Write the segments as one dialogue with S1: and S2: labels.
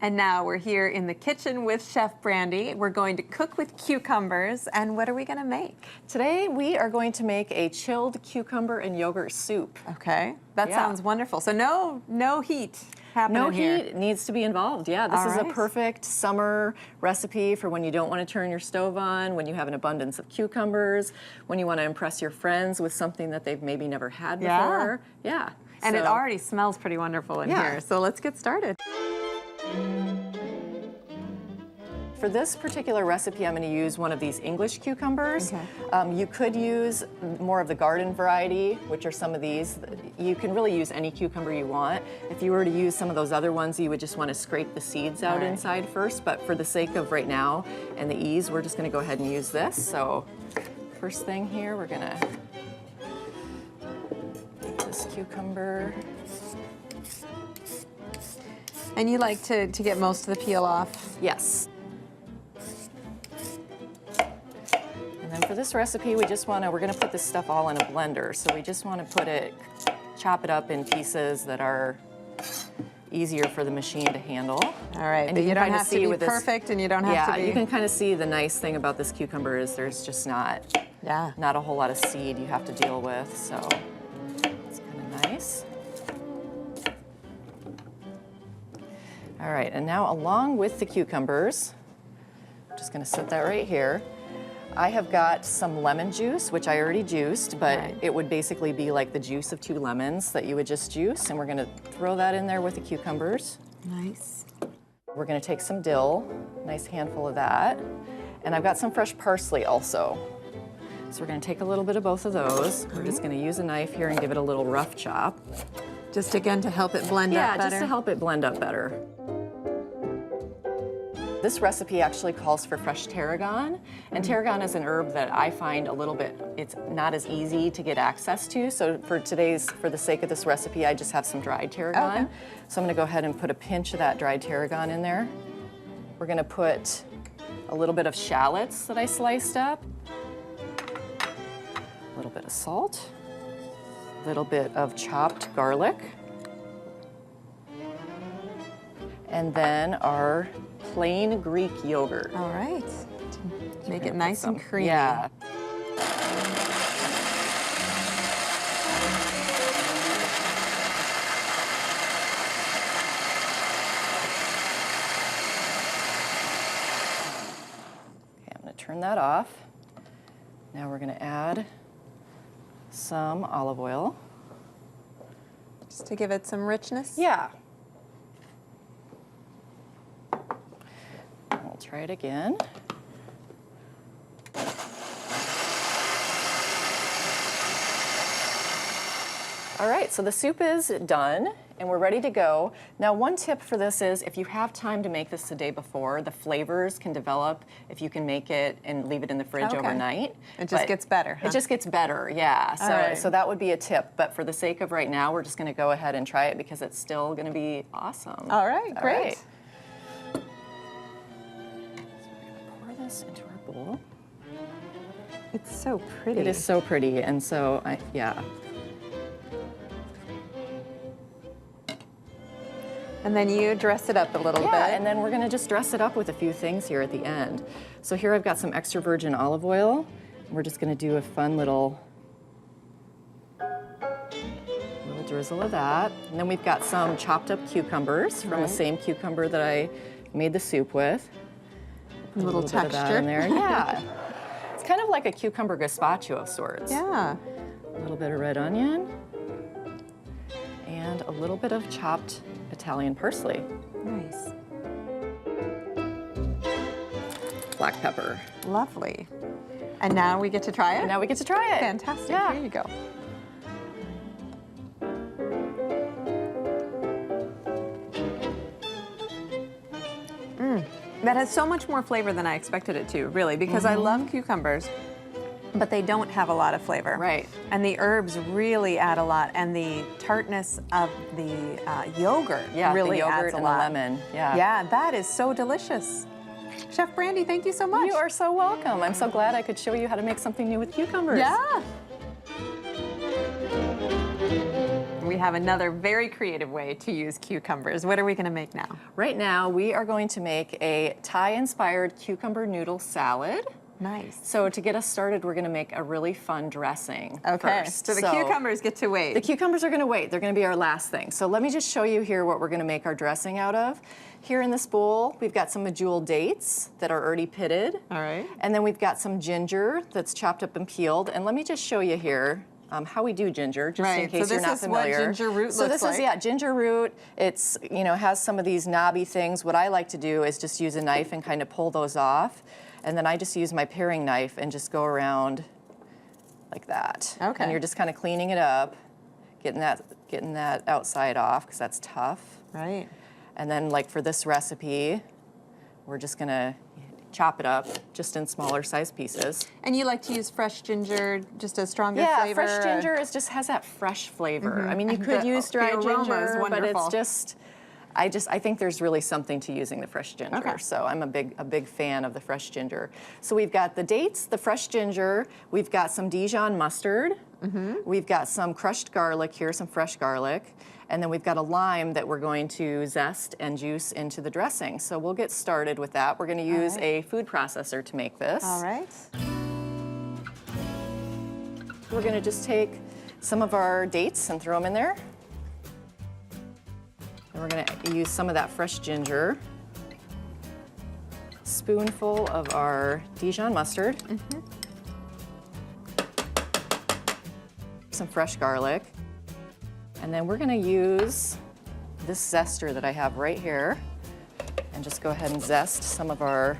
S1: And now we're here in the kitchen with Chef Brandy. We're going to cook with cucumbers, and what are we gonna make?
S2: Today we are going to make a chilled cucumber and yogurt soup.
S1: Okay, that sounds wonderful. So no heat happening here.
S2: No heat needs to be involved, yeah. This is a perfect summer recipe for when you don't want to turn your stove on, when you have an abundance of cucumbers, when you want to impress your friends with something that they've maybe never had before. Yeah.
S1: And it already smells pretty wonderful in here, so let's get started.
S2: For this particular recipe, I'm going to use one of these English cucumbers. You could use more of the garden variety, which are some of these. You can really use any cucumber you want. If you were to use some of those other ones, you would just want to scrape the seeds out inside first. But for the sake of right now and the ease, we're just going to go ahead and use this. So first thing here, we're going to take this cucumber.
S1: And you like to get most of the peel off?
S2: Yes. And then for this recipe, we're gonna put this stuff all in a blender. So we just wanna chop it up in pieces that are easier for the machine to handle.
S1: All right, and you don't have to be perfect and you don't have to be...
S2: Yeah, you can kind of see the nice thing about this cucumber is there's just not a whole lot of seed you have to deal with, so it's kind of nice. All right, and now along with the cucumbers, I'm just gonna set that right here. I have got some lemon juice, which I already juiced, but it would basically be like the juice of 2 lemons that you would just juice, and we're gonna throw that in there with the cucumbers.
S1: Nice.
S2: We're gonna take some dill, nice handful of that, and I've got some fresh parsley also. So we're gonna take a little bit of both of those. We're just gonna use a knife here and give it a little rough chop.
S1: Just again to help it blend up better?
S2: Yeah, just to help it blend up better. This recipe actually calls for fresh tarragon, and tarragon is an herb that I find it's not as easy to get access to, so for the sake of this recipe, I just have some dried tarragon. So I'm gonna go ahead and put a pinch of that dried tarragon in there. We're gonna put a little bit of shallots that I sliced up, a little bit of salt, a little bit of chopped garlic, and then our plain Greek yogurt.
S1: All right. Make it nice and creamy.
S2: Yeah. Okay, I'm going to turn that off. Now we're going to add some olive oil.
S1: Just to give it some richness?
S2: Yeah. We'll try it again. All right, so the soup is done and we're ready to go. Now, one tip for this is if you have time to make this the day before, the flavors can develop if you can make it and leave it in the fridge overnight.
S1: It just gets better, huh?
S2: It just gets better, yeah. So that would be a tip, but for the sake of right now, we're just gonna go ahead and try it because it's still gonna be awesome.
S1: All right, great.
S2: Into our bowl.
S1: It's so pretty.
S2: It is so pretty, and so,
S1: And then you dress it up a little bit.
S2: Yeah, and then we're gonna just dress it up with a few things here at the end. So here I've got some extra virgin olive oil. We're just gonna do a fun little drizzle of that. And then we've got some chopped up cucumbers from the same cucumber that I made the soup with.
S1: A little texture
S2: of that in there. Yeah. It's kind of like a cucumber gazpacho of sorts.
S1: Yeah.
S2: A little bit of red onion and a little bit of chopped Italian parsley.
S1: Nice.
S2: Black pepper.
S1: Lovely. And now we get to try it?
S2: And now we get to try it.
S1: Fantastic.
S2: Yeah.
S1: Here you go. That has so much more flavor than I expected it to, really, because I love cucumbers, but they don't have a lot of flavor.
S2: Right.
S1: And the herbs really add a lot, and the tartness of the yogurt really adds a lot.
S2: And the lemon, yeah.
S1: Yeah, that is so delicious. Chef Brandy, thank you so much.
S2: You are so welcome. I'm so glad I could show you how to make something new with cucumbers.
S1: Yeah. We have another very creative way to use cucumbers. What are we going to make now?
S2: Right now, we are going to make a Thai-inspired cucumber noodle salad.
S1: Nice.
S2: So to get us started, we're going to make a really fun dressing first.
S1: So the cucumbers get to wait.
S2: The cucumbers are going to wait. They're going to be our last thing. So let me just show you here what we're going to make our dressing out of. Here in this bowl, we've got some medjool dates that are already pitted.
S1: All right.
S2: And then we've got some ginger that's chopped up and peeled. And let me just show you here how we do ginger, just in case you're not familiar.
S1: So this is what ginger root looks like?
S2: So this is, yeah, ginger root. It's, you know, has some of these knobby things. What I like to do is just use a knife and kind of pull those off. And then I just use my paring knife and just go around like that.
S1: Okay.
S2: And you're just kind of cleaning it up, getting that outside off, because that's tough.
S1: Right.
S2: And then, like for this recipe, we're just gonna chop it up just in smaller size pieces.
S1: And you like to use fresh ginger, just a stronger flavor?
S2: Yeah, fresh ginger just has that fresh flavor. I mean, you could use dry ginger, but it's just, I think there's really something to using the fresh ginger.
S1: Okay.
S2: So I'm a big fan of the fresh ginger. So we've got the dates, the fresh ginger, we've got some Dijon mustard, we've got some crushed garlic here, some fresh garlic, and then we've got a lime that we're going to zest and juice into the dressing. So we'll get started with that. We're going to use a food processor to make this.
S1: All right.
S2: We're going to just take some of our dates and throw them in there. And we're going to use some of that fresh ginger, spoonful of our Dijon mustard, some fresh garlic, and then we're going to use this zester that I have right here and just go ahead and zest some of our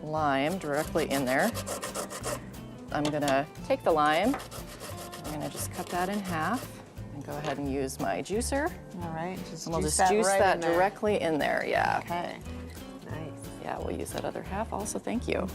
S2: lime directly in there. I'm going to take the lime, I'm going to just cut that in half. Go ahead and use my juicer.
S1: All right,
S2: and we'll just juice that directly in there, yeah.
S1: Okay, nice.
S2: Yeah, we'll use that other half also, thank you.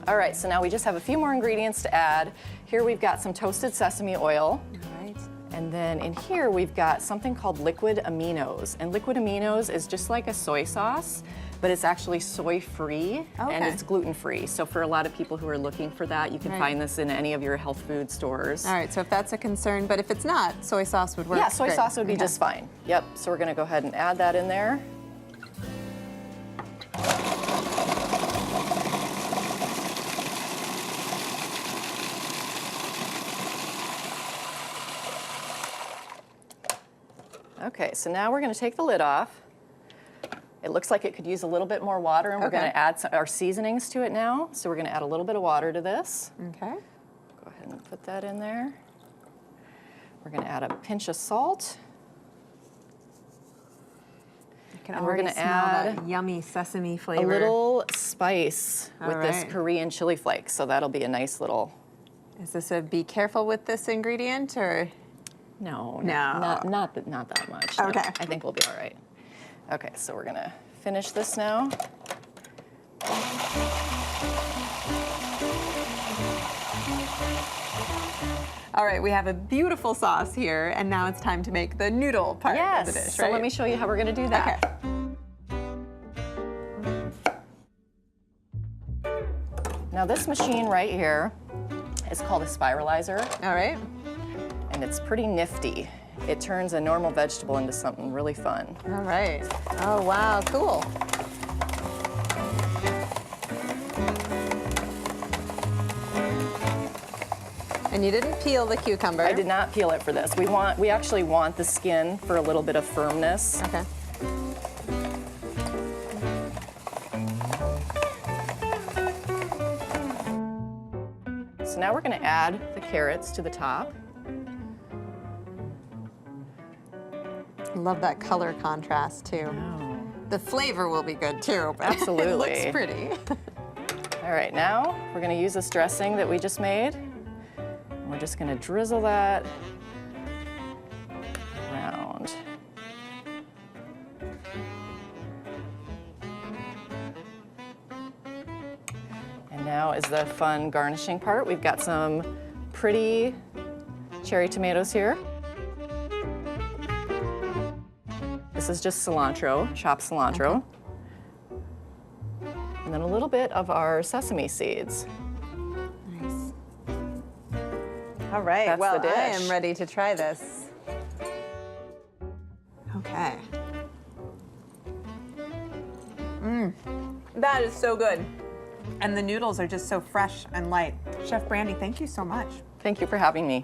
S2: All right, so now we just have a few more ingredients to add. Here we've got some toasted sesame oil.
S1: All right.
S2: And then in here we've got something called liquid aminos. And liquid aminos is just like a soy sauce, but it's actually soy-free and it's gluten-free. So for a lot of people who are looking for that, you can find this in any of your health food stores.
S1: All right, so if that's a concern, but if it's not, soy sauce would work.
S2: Yeah, soy sauce would be just fine. Yep, so we're gonna go ahead and add that in there. Okay, so now we're gonna take the lid off. It looks like it could use a little bit more water, and we're gonna add our seasonings to it now. So we're gonna add a little bit of water to this.
S1: Okay.
S2: Go ahead and put that in there. We're gonna add a pinch of salt.
S1: And we're gonna add that yummy sesame flavor.
S2: A little spice with this Korean chili flakes, so that'll be a nice little.
S1: Is this a be careful with this ingredient, or?
S2: No, not that much. No.
S1: Okay.
S2: I think we'll be all right. Okay, so we're gonna finish this now.
S1: All right, we have a beautiful sauce here, and now it's time to make the noodle part of the dish,
S2: so let me show you how we're gonna do that.
S1: Okay.
S2: Now this machine right here is called a spiralizer.
S1: All right.
S2: And it's pretty nifty. It turns a normal vegetable into something really fun.
S1: All right. Oh, wow, cool. And you didn't peel the cucumber.
S2: I did not peel it for this. We actually want the skin for a little bit of firmness.
S1: Okay.
S2: So now we're going to add the carrots to the top.
S1: Love that color contrast too.
S2: Oh.
S1: The flavor will be good too. But
S2: Absolutely.
S1: It looks pretty.
S2: All right, now we're going to use this dressing that we just made. We're just going to drizzle that around. And now is the fun garnishing part. We've got some pretty cherry tomatoes here. This is just cilantro, chopped cilantro. And then a little bit of our sesame seeds.
S1: Nice. All right,
S2: That's
S1: well,
S2: the dish.
S1: I am ready to try this. Okay. That is so good. And the noodles are just so fresh and light. Chef Brandy, thank you so much.
S2: Thank you for having me.